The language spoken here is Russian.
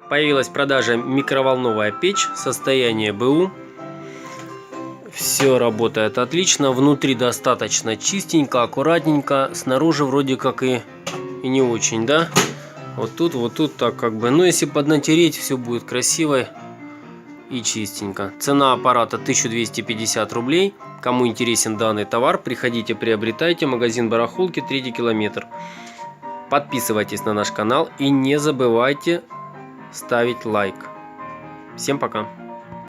Появилась в продаже микроволновая печь, состояние БУ. Все работает отлично, внутри достаточно чистенько, аккуратненько, снаружи вроде как и не очень, да? Вот тут так как бы, но если поднатереть, все будет красиво и чистенько. Цена аппарата 1250 рублей. Кому интересен данный товар, приходите, приобретайте. Магазин барахолки, 3 километр. Подписывайтесь на наш канал и не забывайте ставить лайк. Всем пока!